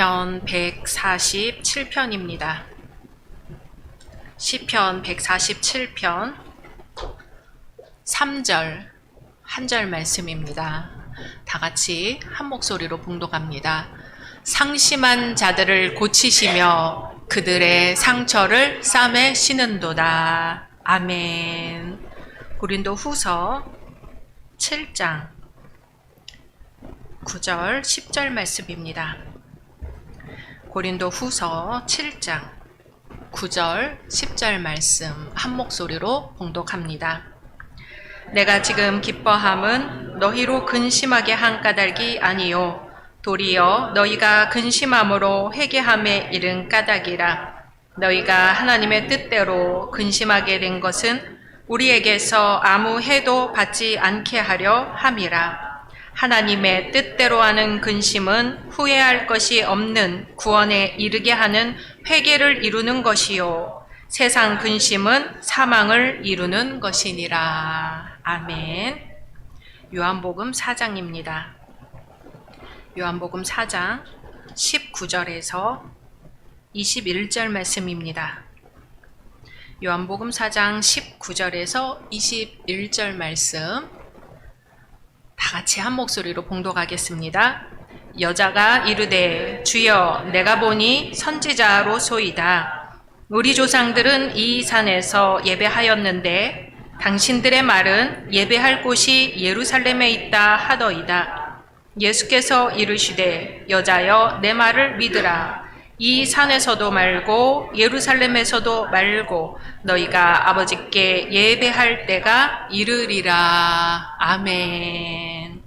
시편 147편입니다. 시편 147편 3절 한 절 말씀입니다. 다 같이 한 목소리로 봉독합니다. 상심한 자들을 고치시며 그들의 상처를 쌈에 씌는도다. 아멘. 고린도후서 7장 9절 10절 말씀입니다. 고린도후서 7장 9절 10절 말씀 한 목소리로 봉독합니다. 내가 지금 기뻐함은 너희로 근심하게 한 까닭이 아니요 도리어 너희가 근심함으로 회개함에 이른 까닭이라. 너희가 하나님의 뜻대로 근심하게 된 것은 우리에게서 아무 해도 받지 않게 하려 함이라. 하나님의 뜻대로 하는 근심은 후회할 것이 없는 구원에 이르게 하는 회개를 이루는 것이요 세상 근심은 사망을 이루는 것이니라. 아멘. 요한복음 4장입니다. 요한복음 4장 19절에서 21절 말씀입니다. 요한복음 4장 19절에서 21절 말씀 다 같이 한 목소리로 봉독하겠습니다. 여자가 이르되 주여 내가 보니 선지자로소이다. 우리 조상들은 이 산에서 예배하였는데 당신들의 말은 예배할 곳이 예루살렘에 있다 하더이다. 예수께서 이르시되 여자여 내 말을 믿으라. 이 산에서도 말고 예루살렘에서도 말고 너희가 아버지께 예배할 때가 이르리라. 아멘.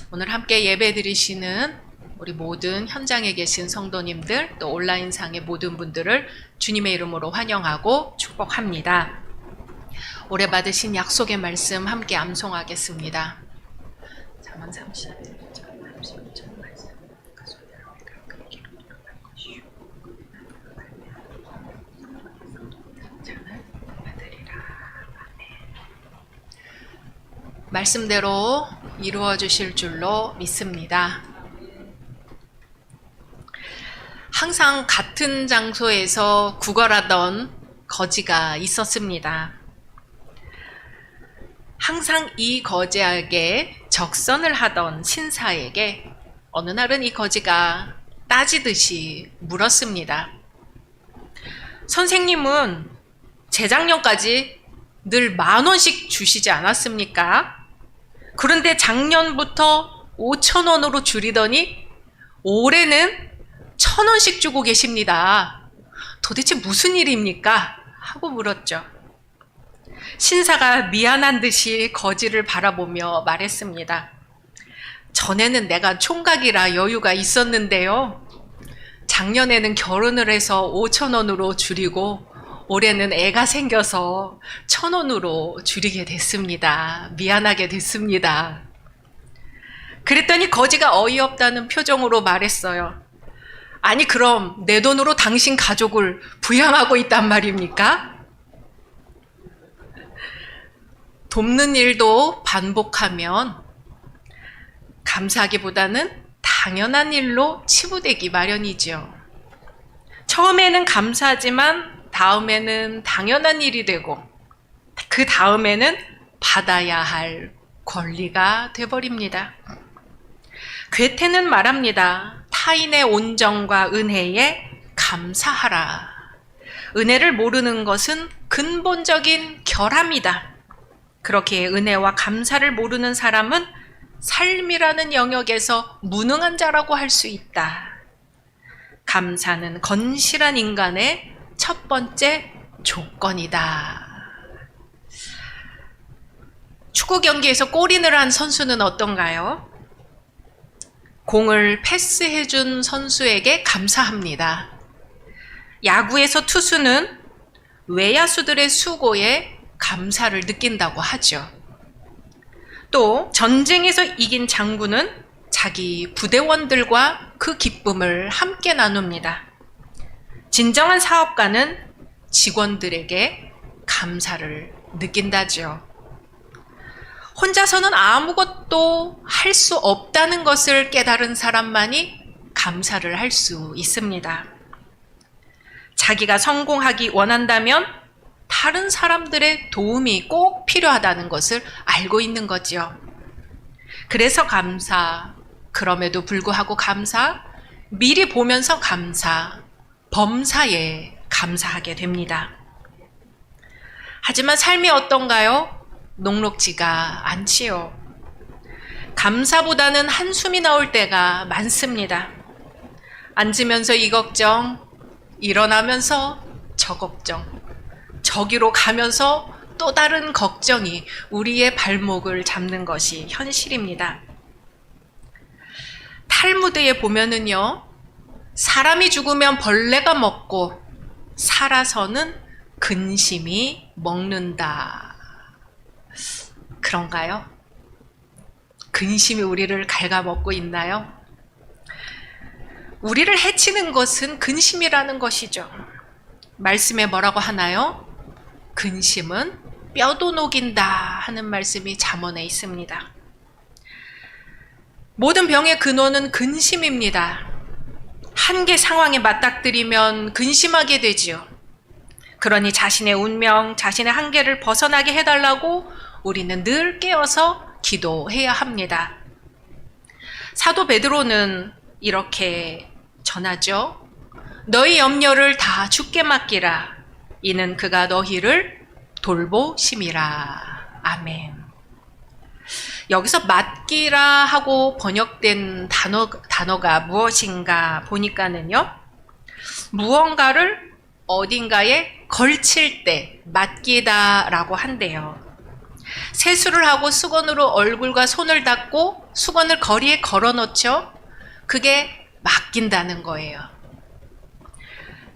오늘 함께 예배 드리시는 우리 모든 현장에 계신 성도님들 또 온라인상의 모든 분들을 주님의 이름으로 환영하고 축복합니다. 올해 받으신 약속의 말씀 함께 암송하겠습니다. 4만 30. 말씀대로 이루어 주실 줄로 믿습니다. 항상 같은 장소에서 구걸하던 거지가 있었습니다. 항상 이 거지에게 적선을 하던 신사에게 어느 날은 이 거지가 따지듯이 물었습니다. 선생님은 재작년까지 늘 10,000원씩 주시지 않았습니까? 그런데 작년부터 5,000원으로 줄이더니 올해는 1,000원씩 주고 계십니다. 도대체 무슨 일입니까? 하고 물었죠. 신사가 미안한 듯이 거지를 바라보며 말했습니다. 전에는 내가 총각이라 여유가 있었는데요. 작년에는 결혼을 해서 5,000원으로 줄이고 올해는 애가 생겨서 1,000원으로 줄이게 됐습니다. 미안하게 됐습니다. 그랬더니 거지가 어이없다는 표정으로 말했어요. 아니 그럼 내 돈으로 당신 가족을 부양하고 있단 말입니까? 돕는 일도 반복하면 감사하기보다는 당연한 일로 치부되기 마련이죠. 처음에는 감사하지만 다음에는 당연한 일이 되고 그 다음에는 받아야 할 권리가 돼버립니다. 괴테는 말합니다. 타인의 온정과 은혜에 감사하라. 은혜를 모르는 것은 근본적인 결함이다. 그렇게 은혜와 감사를 모르는 사람은 삶이라는 영역에서 무능한 자라고 할 수 있다. 감사는 건실한 인간의 첫 번째 조건이다. 축구 경기에서 골인을 한 선수는 어떤가요? 공을 패스해준 선수에게 감사합니다. 야구에서 투수는 외야수들의 수고에 감사를 느낀다고 하죠. 또 전쟁에서 이긴 장군은 자기 부대원들과 그 기쁨을 함께 나눕니다. 진정한 사업가는 직원들에게 감사를 느낀다죠. 혼자서는 아무것도 할 수 없다는 것을 깨달은 사람만이 감사를 할 수 있습니다. 자기가 성공하기 원한다면 다른 사람들의 도움이 꼭 필요하다는 것을 알고 있는 거지요. 그래서 감사, 그럼에도 불구하고 감사, 미리 보면서 감사, 범사에 감사하게 됩니다. 하지만 삶이 어떤가요? 녹록지가 않지요. 감사보다는 한숨이 나올 때가 많습니다. 앉으면서 이 걱정, 일어나면서 저 걱정, 저기로 가면서 또 다른 걱정이 우리의 발목을 잡는 것이 현실입니다. 탈무드에 보면은요, 사람이 죽으면 벌레가 먹고 살아서는 근심이 먹는다. 그런가요? 근심이 우리를 갉아먹고 있나요? 우리를 해치는 것은 근심이라는 것이죠. 말씀에 뭐라고 하나요? 근심은 뼈도 녹인다 하는 말씀이 잠언에 있습니다. 모든 병의 근원은 근심입니다. 한계 상황에 맞닥뜨리면 근심하게 되지요. 그러니 자신의 운명, 자신의 한계를 벗어나게 해달라고 우리는 늘 깨어서 기도해야 합니다. 사도 베드로는 이렇게 전하죠. 너희 염려를 다 주께 맡기라. 이는 그가 너희를 돌보심이라. 아멘. 여기서 맡기라 하고 번역된 단어가 무엇인가 보니까는요. 무언가를 어딘가에 걸칠 때 맡기다라고 한대요. 세수를 하고 수건으로 얼굴과 손을 닦고 수건을 거리에 걸어놓죠. 그게 맡긴다는 거예요.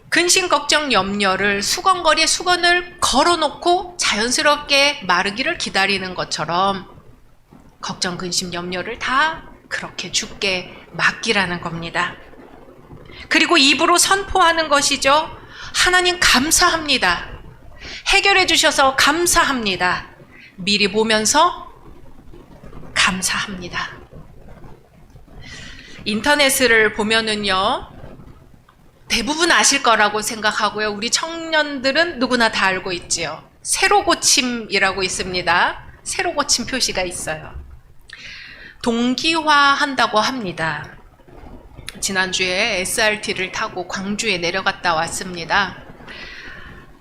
근심, 걱정, 염려를 수건거리에 수건을 걸어놓고 자연스럽게 마르기를 기다리는 것처럼 걱정, 근심, 염려를 다 그렇게 주께 맡기라는 겁니다. 그리고 입으로 선포하는 것이죠. 하나님 감사합니다. 해결해 주셔서 감사합니다. 미리 보면서 감사합니다. 인터넷을 보면은요, 대부분 아실 거라고 생각하고요. 우리 청년들은 누구나 다 알고 있지요. 세로 고침이라고 있습니다. 세로 고침 표시가 있어요. 동기화한다고 합니다. 지난주에 SRT를 타고 광주에 내려갔다 왔습니다.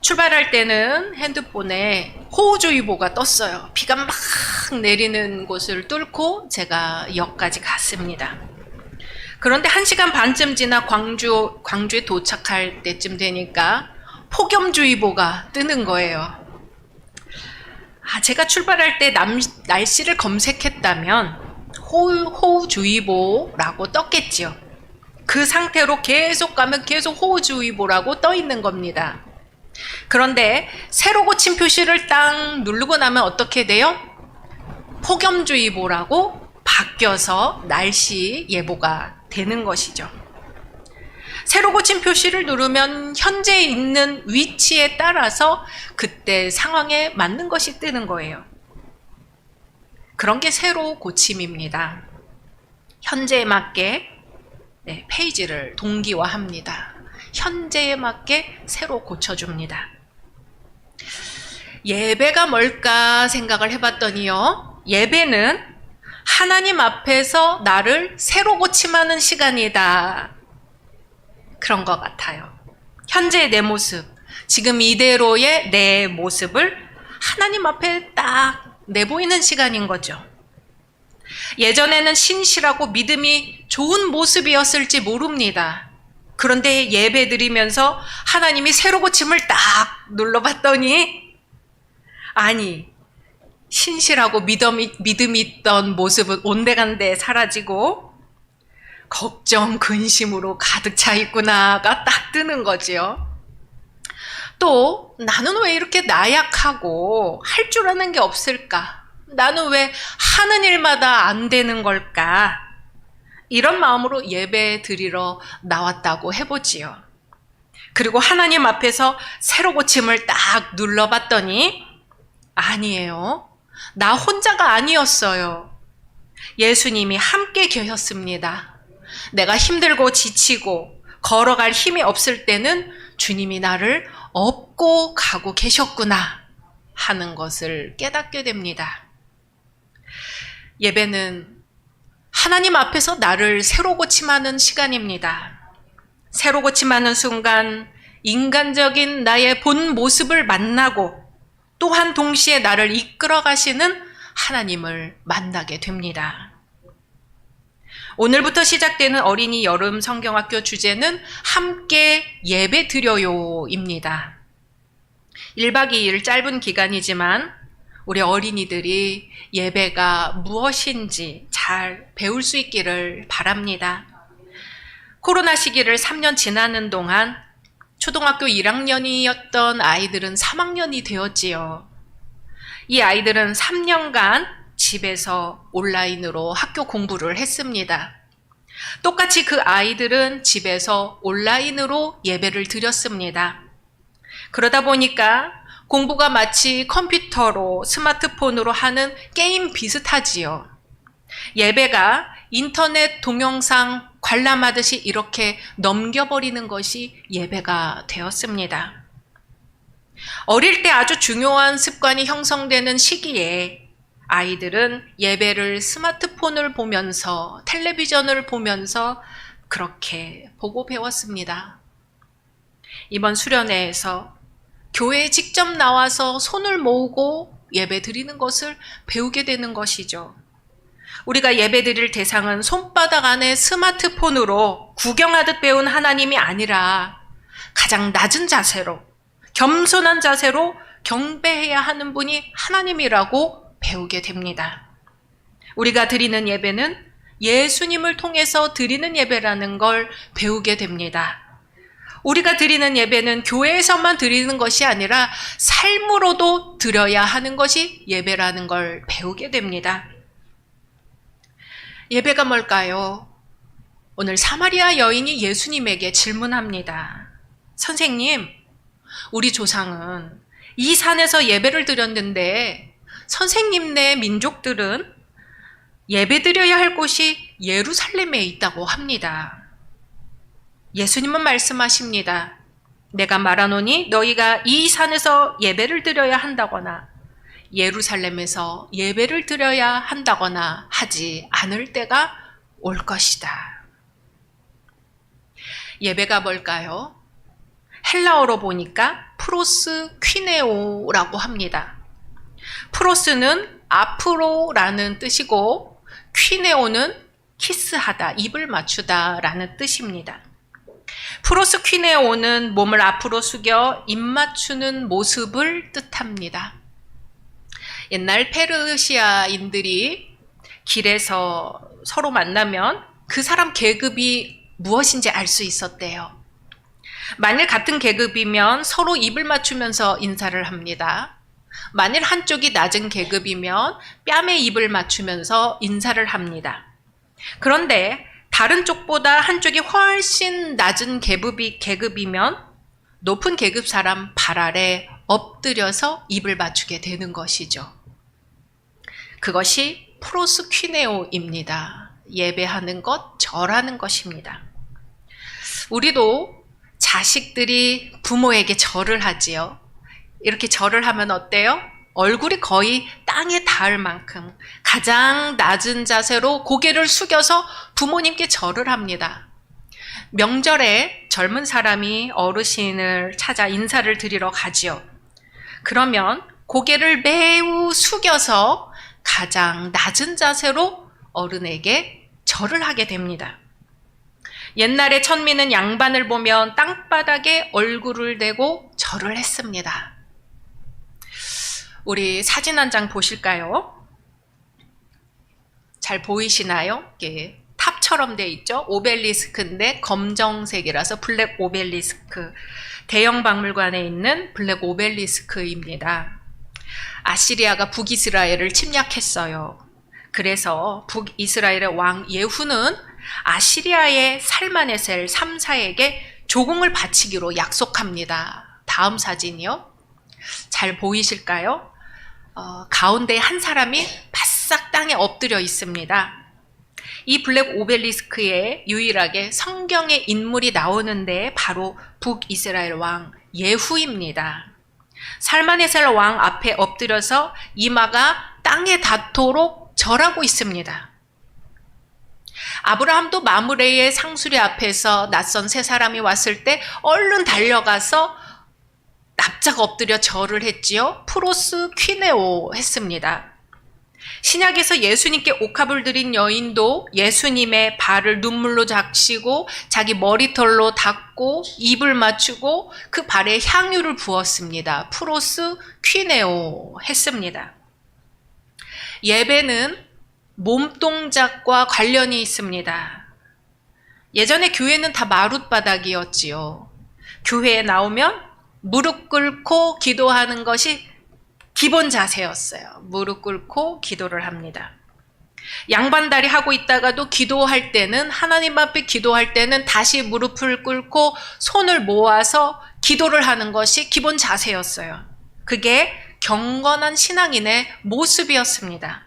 출발할 때는 핸드폰에 호우주의보가 떴어요. 비가 막 내리는 곳을 뚫고 제가 역까지 갔습니다. 그런데 1시간 반쯤 지나 광주에 도착할 때쯤 되니까 폭염주의보가 뜨는 거예요. 제가 출발할 때 날씨를 검색했다면 호우주의보라고 떴겠지요. 그 상태로 계속 가면 계속 호우주의보라고 떠 있는 겁니다. 그런데 세로 고침 표시를 딱 누르고 나면 어떻게 돼요? 폭염주의보라고 바뀌어서 날씨 예보가 되는 것이죠. 세로 고침 표시를 누르면 현재 있는 위치에 따라서 그때 상황에 맞는 것이 뜨는 거예요. 그런 게 세로 고침입니다. 현재에 맞게 페이지를 동기화합니다. 현재에 맞게 새로 고쳐줍니다. 예배가 뭘까 생각을 해봤더니요. 예배는 하나님 앞에서 나를 새로 고침하는 시간이다. 그런 것 같아요. 현재의 내 모습, 지금 이대로의 내 모습을 하나님 앞에 딱 내보이는 시간인 거죠. 예전에는 신실하고 믿음이 좋은 모습이었을지 모릅니다. 그런데 예배 드리면서 하나님이 새로 고침을 딱 눌러봤더니 아니, 신실하고 믿음이 있던 모습은 온데간데 사라지고 걱정, 근심으로 가득 차 있구나가 딱 뜨는 거지요. 또 나는 왜 이렇게 나약하고 할 줄 아는 게 없을까? 나는 왜 하는 일마다 안 되는 걸까? 이런 마음으로 예배 드리러 나왔다고 해보지요. 그리고 하나님 앞에서 새로 고침을 딱 눌러봤더니 아니에요. 나 혼자가 아니었어요. 예수님이 함께 계셨습니다. 내가 힘들고 지치고 걸어갈 힘이 없을 때는 주님이 나를 업고 가고 계셨구나 하는 것을 깨닫게 됩니다. 예배는 하나님 앞에서 나를 새로 고침하는 시간입니다. 새로 고침하는 순간 인간적인 나의 본 모습을 만나고 또한 동시에 나를 이끌어 가시는 하나님을 만나게 됩니다. 오늘부터 시작되는 어린이 여름 성경학교 주제는 함께 예배 드려요입니다. 1박 2일 짧은 기간이지만 우리 어린이들이 예배가 무엇인지 잘 배울 수 있기를 바랍니다. 코로나 시기를 3년 지나는 동안 초등학교 1학년이었던 아이들은 3학년이 되었지요. 이 아이들은 3년간 집에서 온라인으로 학교 공부를 했습니다. 똑같이 그 아이들은 집에서 온라인으로 예배를 드렸습니다. 그러다 보니까 공부가 마치 컴퓨터로 스마트폰으로 하는 게임 비슷하지요. 예배가 인터넷 동영상 관람하듯이 이렇게 넘겨버리는 것이 예배가 되었습니다. 어릴 때 아주 중요한 습관이 형성되는 시기에 아이들은 예배를 스마트폰을 보면서 텔레비전을 보면서 그렇게 보고 배웠습니다. 이번 수련회에서 교회에 직접 나와서 손을 모으고 예배 드리는 것을 배우게 되는 것이죠. 우리가 예배 드릴 대상은 손바닥 안에 스마트폰으로 구경하듯 배운 하나님이 아니라 가장 낮은 자세로, 겸손한 자세로 경배해야 하는 분이 하나님이라고 배우게 됩니다. 우리가 드리는 예배는 예수님을 통해서 드리는 예배라는 걸 배우게 됩니다. 우리가 드리는 예배는 교회에서만 드리는 것이 아니라 삶으로도 드려야 하는 것이 예배라는 걸 배우게 됩니다. 예배가 뭘까요? 오늘 사마리아 여인이 예수님에게 질문합니다. 선생님, 우리 조상은 이 산에서 예배를 드렸는데 선생님네 민족들은 예배 드려야 할 곳이 예루살렘에 있다고 합니다. 예수님은 말씀하십니다. 내가 말하노니 너희가 이 산에서 예배를 드려야 한다거나 예루살렘에서 예배를 드려야 한다거나 하지 않을 때가 올 것이다. 예배가 뭘까요? 헬라어로 보니까 프로스 퀴네오라고 합니다. 프로스는 앞으로라는 뜻이고 퀴네오는 키스하다, 입을 맞추다 라는 뜻입니다. 프로스 퀴네오는 몸을 앞으로 숙여 입 맞추는 모습을 뜻합니다. 옛날 페르시아인들이 길에서 서로 만나면 그 사람 계급이 무엇인지 알 수 있었대요. 만일 같은 계급이면 서로 입을 맞추면서 인사를 합니다. 만일 한쪽이 낮은 계급이면 뺨에 입을 맞추면서 인사를 합니다. 그런데 다른 쪽보다 한쪽이 훨씬 낮은 계급이면 높은 계급 사람 발 아래 엎드려서 입을 맞추게 되는 것이죠. 그것이 프로스퀴네오입니다. 예배하는 것, 절하는 것입니다. 우리도 자식들이 부모에게 절을 하지요. 이렇게 절을 하면 어때요? 얼굴이 거의 땅에 닿을 만큼 가장 낮은 자세로 고개를 숙여서 부모님께 절을 합니다. 명절에 젊은 사람이 어르신을 찾아 인사를 드리러 가지요. 그러면 고개를 매우 숙여서 가장 낮은 자세로 어른에게 절을 하게 됩니다. 옛날에 천민은 양반을 보면 땅바닥에 얼굴을 대고 절을 했습니다. 우리 사진 한 장 보실까요? 잘 보이시나요? 이게 탑처럼 돼 있죠? 오벨리스크인데 검정색이라서 블랙 오벨리스크. 대형 박물관에 있는 블랙 오벨리스크입니다. 아시리아가 북이스라엘을 침략했어요. 그래서 북이스라엘의 왕 예후는 아시리아의 살마네셀 3사에게 조공을 바치기로 약속합니다. 다음 사진이요. 잘 보이실까요? 가운데 한 사람이 바싹 땅에 엎드려 있습니다. 이 블랙 오벨리스크에 유일하게 성경의 인물이 나오는데 바로 북이스라엘 왕 예후입니다. 살마네셀 왕 앞에 엎드려서 이마가 땅에 닿도록 절하고 있습니다. 아브라함도 마므레의 상수리 앞에서 낯선 세 사람이 왔을 때 얼른 달려가서 납작 엎드려 절을 했지요. 프로스 퀴네오 했습니다. 신약에서 예수님께 옥합을 드린 여인도 예수님의 발을 눈물로 적시고 자기 머리털로 닦고 입을 맞추고 그 발에 향유를 부었습니다. 프로스 퀴네오 했습니다. 예배는 몸동작과 관련이 있습니다. 예전에 교회는 다 마룻바닥이었지요. 교회에 나오면 무릎 꿇고 기도하는 것이 기본 자세였어요. 무릎 꿇고 기도를 합니다. 양반다리 하고 있다가도 기도할 때는, 하나님 앞에 기도할 때는 다시 무릎을 꿇고 손을 모아서 기도를 하는 것이 기본 자세였어요. 그게 경건한 신앙인의 모습이었습니다.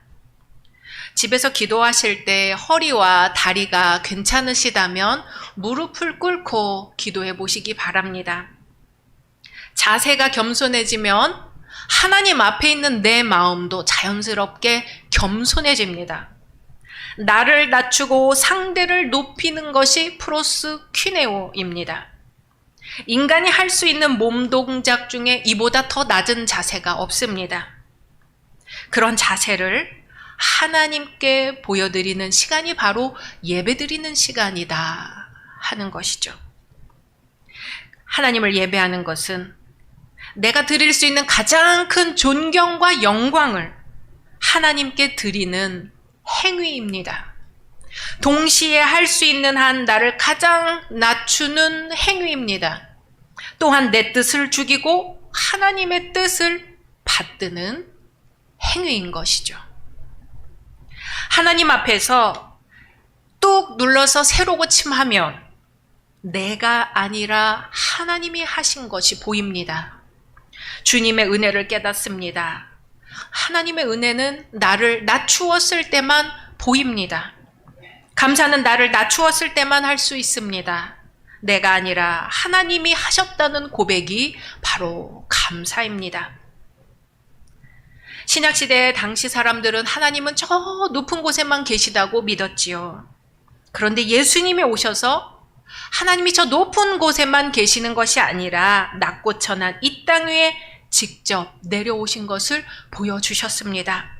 집에서 기도하실 때 허리와 다리가 괜찮으시다면 무릎을 꿇고 기도해 보시기 바랍니다. 자세가 겸손해지면 하나님 앞에 있는 내 마음도 자연스럽게 겸손해집니다. 나를 낮추고 상대를 높이는 것이 프로스 퀴네오입니다. 인간이 할 수 있는 몸 동작 중에 이보다 더 낮은 자세가 없습니다. 그런 자세를 하나님께 보여드리는 시간이 바로 예배드리는 시간이다 하는 것이죠. 하나님을 예배하는 것은 내가 드릴 수 있는 가장 큰 존경과 영광을 하나님께 드리는 행위입니다. 동시에 할 수 있는 한 나를 가장 낮추는 행위입니다. 또한 내 뜻을 죽이고 하나님의 뜻을 받드는 행위인 것이죠. 하나님 앞에서 뚝 눌러서 새로 고침하면 내가 아니라 하나님이 하신 것이 보입니다. 주님의 은혜를 깨닫습니다. 하나님의 은혜는 나를 낮추었을 때만 보입니다. 감사는 나를 낮추었을 때만 할 수 있습니다. 내가 아니라 하나님이 하셨다는 고백이 바로 감사입니다. 신약시대 당시 사람들은 하나님은 저 높은 곳에만 계시다고 믿었지요. 그런데 예수님이 오셔서 하나님이 저 높은 곳에만 계시는 것이 아니라 낮고 천한 이 땅 위에 직접 내려오신 것을 보여주셨습니다.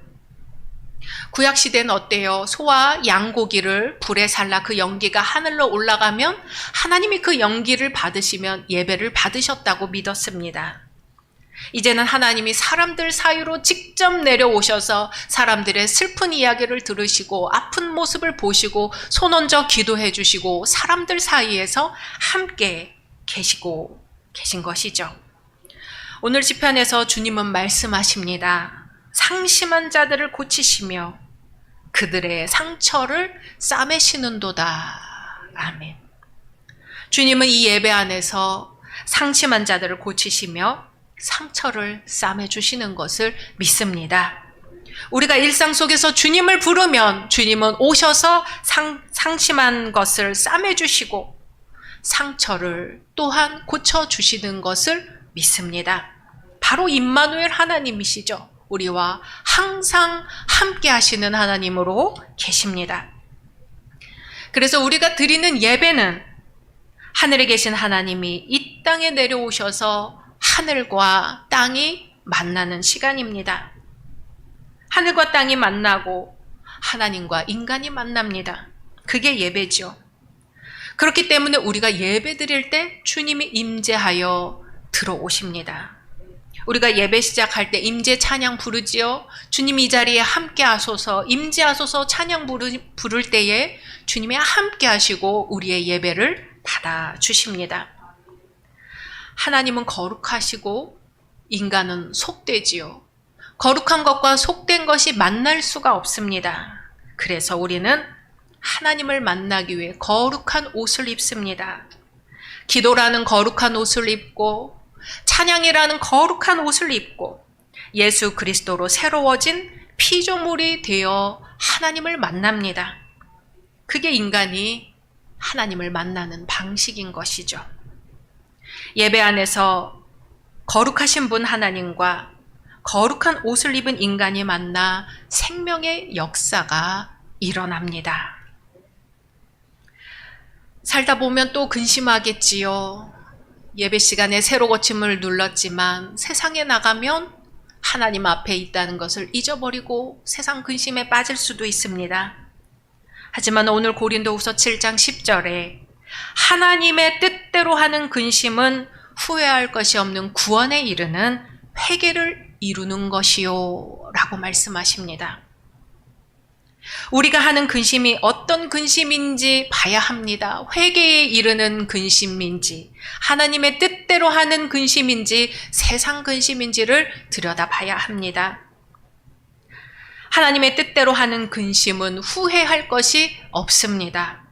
구약시대는 어때요? 소와 양고기를 불에 살라 그 연기가 하늘로 올라가면 하나님이 그 연기를 받으시면 예배를 받으셨다고 믿었습니다. 이제는 하나님이 사람들 사이로 직접 내려오셔서 사람들의 슬픈 이야기를 들으시고 아픈 모습을 보시고 손 얹어 기도해 주시고 사람들 사이에서 함께 계시고 계신 것이죠. 오늘 시편에서 주님은 말씀하십니다. 상심한 자들을 고치시며 그들의 상처를 싸매시는도다. 아멘. 주님은 이 예배 안에서 상심한 자들을 고치시며 상처를 싸매주시는 것을 믿습니다. 우리가 일상 속에서 주님을 부르면 주님은 오셔서 상심한 것을 싸매주시고 상처를 또한 고쳐주시는 것을 믿습니다. 바로 임마누엘 하나님이시죠. 우리와 항상 함께 하시는 하나님으로 계십니다. 그래서 우리가 드리는 예배는 하늘에 계신 하나님이 이 땅에 내려오셔서 하늘과 땅이 만나는 시간입니다. 하늘과 땅이 만나고 하나님과 인간이 만납니다. 그게 예배죠. 그렇기 때문에 우리가 예배 드릴 때 주님이 임재하여 들어오십니다. 우리가 예배 시작할 때 임재 찬양 부르지요. 주님 이 자리에 함께 하소서, 임재하소서 찬양 부를 때에 주님이 함께 하시고 우리의 예배를 받아주십니다. 하나님은 거룩하시고 인간은 속되지요. 거룩한 것과 속된 것이 만날 수가 없습니다. 그래서 우리는 하나님을 만나기 위해 거룩한 옷을 입습니다. 기도라는 거룩한 옷을 입고 찬양이라는 거룩한 옷을 입고 예수 그리스도로 새로워진 피조물이 되어 하나님을 만납니다. 그게 인간이 하나님을 만나는 방식인 것이죠. 예배 안에서 거룩하신 분 하나님과 거룩한 옷을 입은 인간이 만나 생명의 역사가 일어납니다. 살다 보면 또 근심하겠지요. 예배 시간에 새로 고침을 눌렀지만 세상에 나가면 하나님 앞에 있다는 것을 잊어버리고 세상 근심에 빠질 수도 있습니다. 하지만 오늘 고린도후서 7장 10절에 하나님의 뜻대로 하는 근심은 후회할 것이 없는 구원에 이르는 회개를 이루는 것이요 라고 말씀하십니다. 우리가 하는 근심이 어떤 근심인지 봐야 합니다. 회개에 이르는 근심인지, 하나님의 뜻대로 하는 근심인지, 세상 근심인지를 들여다봐야 합니다. 하나님의 뜻대로 하는 근심은 후회할 것이 없습니다.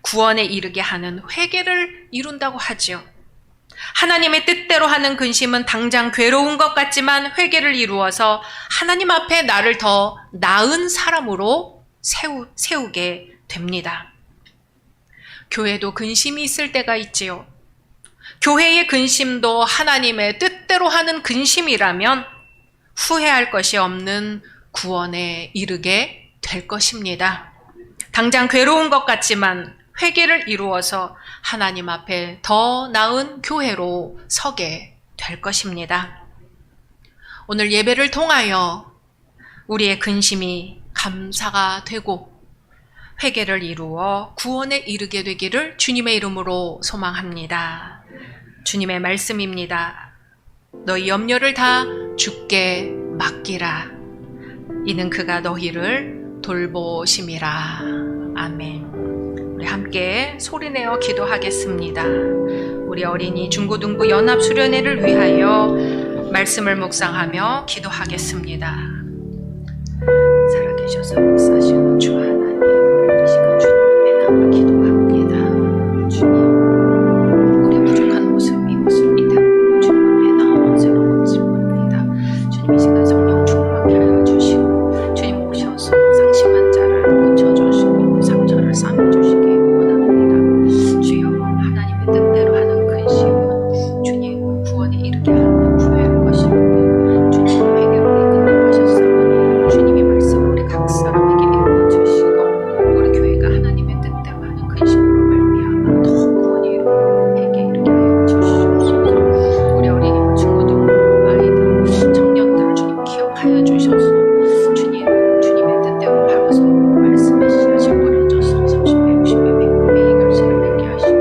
구원에 이르게 하는 회개를 이룬다고 하죠. 하나님의 뜻대로 하는 근심은 당장 괴로운 것 같지만 회개를 이루어서 하나님 앞에 나를 더 나은 사람으로 세우게 됩니다. 교회도 근심이 있을 때가 있지요. 교회의 근심도 하나님의 뜻대로 하는 근심이라면 후회할 것이 없는 구원에 이르게 될 것입니다. 당장 괴로운 것 같지만 회개를 이루어서 하나님 앞에 더 나은 교회로 서게 될 것입니다. 오늘 예배를 통하여 우리의 근심이 감사가 되고 회개를 이루어 구원에 이르게 되기를 주님의 이름으로 소망합니다. 주님의 말씀입니다. 너희 염려를 다 주께 맡기라. 이는 그가 너희를 돌보심이라. 아멘. 우리 함께 소리내어 기도하겠습니다. 우리 어린이 중고등부 연합수련회를 위하여 말씀을 묵상하며 기도하겠습니다. 살아계셔서 역사하시는 주 하나님, 이 시간 주님의 나와 기도합니다. 주님, 우리 부족한 모습이 이대로 주님 앞에 나와 새로운 집합니다. 주님, 이 시간 성령 충만케 하여 주시고 주님 오셔서 상심한 자를 고쳐주시고 상처를 싸매주시기 원합니다. 주여, 하나님의 뜻대로 하는 근심은 주님 구원에 이르게 하는 후회할 것이 없는 주님 회개로 이끌어 가셨사오니 주님이 말씀 우리 각 사람에게 이루어 주시고 우리 교회가 하나님의 뜻대로 하는 근심으로 말미암아 더 구원에 이르고 회개 이르게 하여 주시옵소서. 우리 어린이와 중고등부 아이들, 청년들을 주님 기억하여 주셔서 주님, 주님의 뜻대로 바로서 말씀의 씨앗이 뿌려져서 30배, 60배, 100배 결실을 맺게 하시고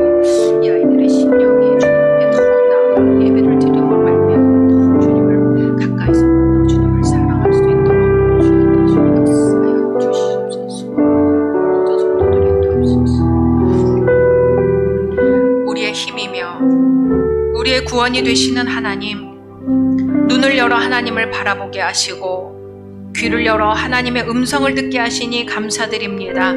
이 아이들의 심령이 주님 앞에 더 나아가 예배를 드림으로 말미암아 더 주님을 가까이서 만나 주님을 사랑할 수 있도록 주의 주님 역사하여 주시옵소서. 모든 성도들의 도옵소서. 우리의 힘이며 우리의 구원이 되시는 하나님, 눈을 열어 하나님을 바라보게 하시고 귀를 열어 하나님의 음성을 듣게 하시니 감사드립니다.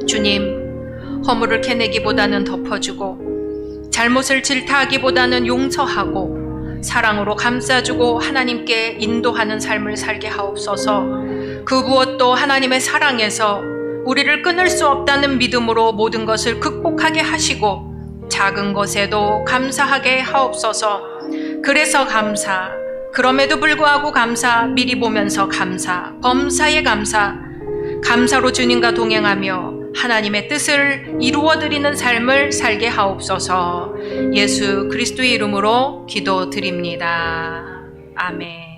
주님, 허물을 캐내기보다는 덮어주고 잘못을 질타하기보다는 용서하고 사랑으로 감싸주고 하나님께 인도하는 삶을 살게 하옵소서. 그 무엇도 하나님의 사랑에서 우리를 끊을 수 없다는 믿음으로 모든 것을 극복하게 하시고 작은 것에도 감사하게 하옵소서. 그래서 감사, 그럼에도 불구하고 감사, 미리 보면서 감사, 범사에 감사, 감사로 주님과 동행하며 하나님의 뜻을 이루어드리는 삶을 살게 하옵소서. 예수 그리스도의 이름으로 기도드립니다. 아멘.